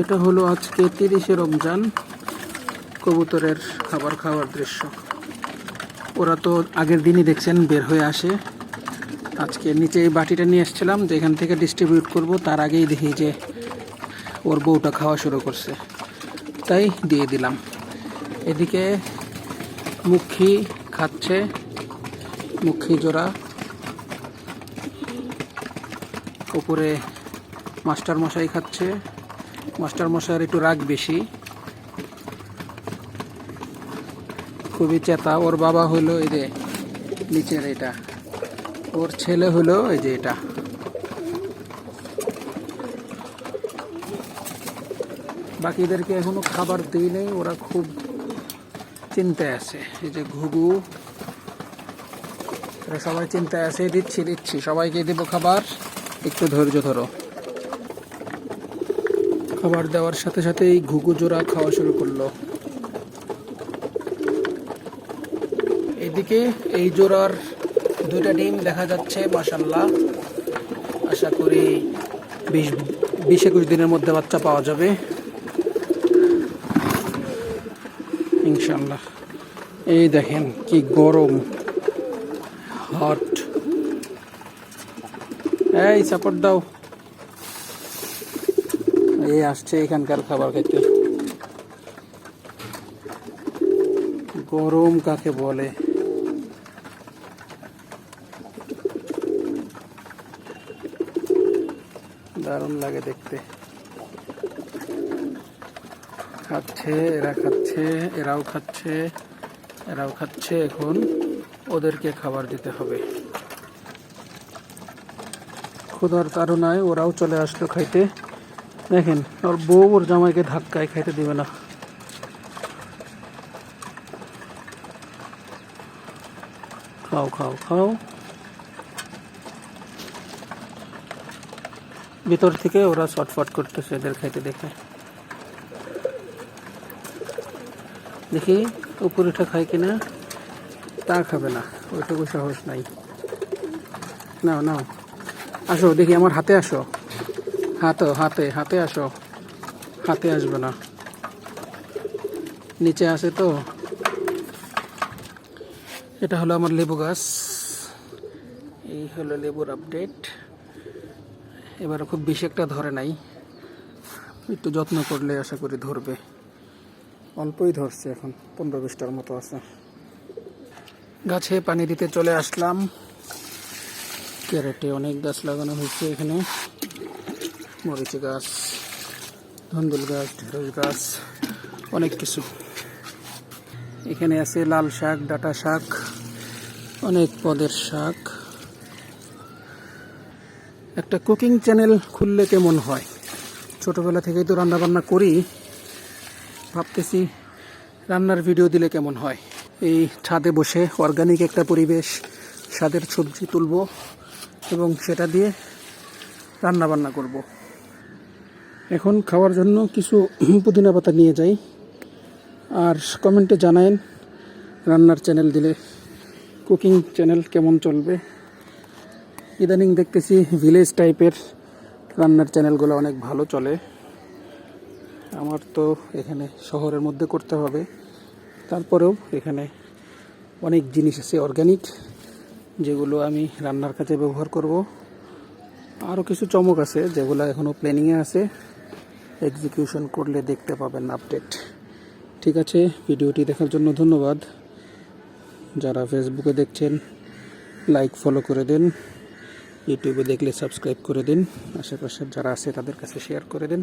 এটা হলো আজকে 30শে রমজান কবুতরের খাবার খাওয়ার দৃশ্য। ওরা তো আগের দিনই দেখছেন বের হয়ে আসে। আজকে নিচে এই বাটিটা নিয়ে এসেছিলাম যে এখান থেকে ডিস্ট্রিবিউট করব, তার আগেই দেখি যে ওর বউটা খাওয়া শুরু করছে, তাই দিয়ে দিলাম। এদিকে মুখী খাচ্ছে, মুখী জোড়া। উপরে মাস্টার মশাই খাচ্ছে। মাস্টার মশাইয়ের একটু রাগ বেশি, খুবই চেতা। ওর বাবা হলো এই যে নিচের এটা, ওর ছেলে হলো এই যে এটা। বাকিদেরকে এখনো খাবার দিই নেই, ওরা খুব চিন্তায় আছে। এই যে ঘুঘু, এরা সবাই চিন্তায় আছে। দিচ্ছি সবাইকে দেবো খাবার, একটু ধৈর্য ধরো। খাবার দেওয়ার সাথে সাথে এই ঘুঘু জোড়া খাওয়া শুরু করলো। এদিকে এই জোড়ার 2টা ডিম দেখা যাচ্ছে, মাশাআল্লাহ। আশা করি 20-21 দিনের মধ্যে বাচ্চা পাওয়া যাবে ইনশাআল্লাহ। এই দেখেন কি গরম, হট। এই সাপোর্ট দাও, এই আসছে এখানকার খাবার খেতে। গরম কাকে বলে? দারুণ লাগে দেখতে। খাচ্ছে, এরা খাচ্ছে, এরাও খাচ্ছে, এরাও খাচ্ছে। এখন ওদেরকে খাবার দিতে হবে। ক্ষুধার তাড়নায় ওরাও চলে আসলো খাইতে। দেখেন ওর বউ ওর জামাইকে ধাক্কায় খাইতে দিবে না। খাও খাও খাও। ভিতর থেকে ওরা ছটফট করতেছে এদের খাইতে দেখে। দেখি উপরেটা খায় কিনা। তা খাবে না, ওইটুকু সাহস নাই। নাও নাও, আসো দেখি আমার হাতে আসো। হাতে আসো। হাতে আসবে না, নিচে আসে তো। এটা হলো আমার লেবু গাছ। এই হলো লেবুর আপডেট। এবার খুব বেশি একটা ধরে নাই, একটু যত্ন করলে আশা করি ধরবে। অল্পই ধরছে, এখন 15-20টার মতো আছে। গাছে পানি দিতে চলে আসলাম। ক্যারেটে অনেক গাছ লাগানো হয়েছে এখানে। মরিচ গাছ, ধন্দুল গাছ, ঢেঁড়স গাছ, অনেক কিছু। এখানে আছে লাল শাক, ডাঁটা শাক, অনেক পদের শাক। একটা কুকিং চ্যানেল খুললে কেমন হয়? ছোটবেলা থেকেই তো রান্না বান্না করি, ভাবতেছি রান্নার ভিডিও দিলে কেমন হয়। এই ছাদে বসে অর্গানিক একটা পরিবেশ, স্বাদের সবজি তুলব এবং সেটা দিয়ে রান্না বান্না করব। এখন খাওয়ার জন্য কিছু পুদিনা পাতা নিয়ে যাই। আর কমেন্টে জানায়েন রান্নার চ্যানেল দিলে, কুকিং চ্যানেল কেমন চলবে। ইদানিং দেখতেছি ভিলেজ টাইপের রান্নার চ্যানেলগুলো অনেক ভালো চলে। আমার তো এখানে শহরের মধ্যে করতে হবে, তারপরেও এখানে অনেক জিনিস আছে অর্গানিক, যেগুলো আমি রান্নার কাজে ব্যবহার করব। আরও কিছু চমক আছে যেগুলো এখনও প্ল্যানিংয়ে আছে, এক্সিকিউশন করলে দেখতে পাবেন আপডেট। ঠিক আছে, ভিডিওটি দেখার জন্য ধন্যবাদ। যারা ফেসবুকে দেখছেন লাইক ফলো করে দেন, ইউটিউবে দেখলে সাবস্ক্রাইব করে দিন, আশেপাশের যারা আছে তাদের কাছে শেয়ার করে দিন।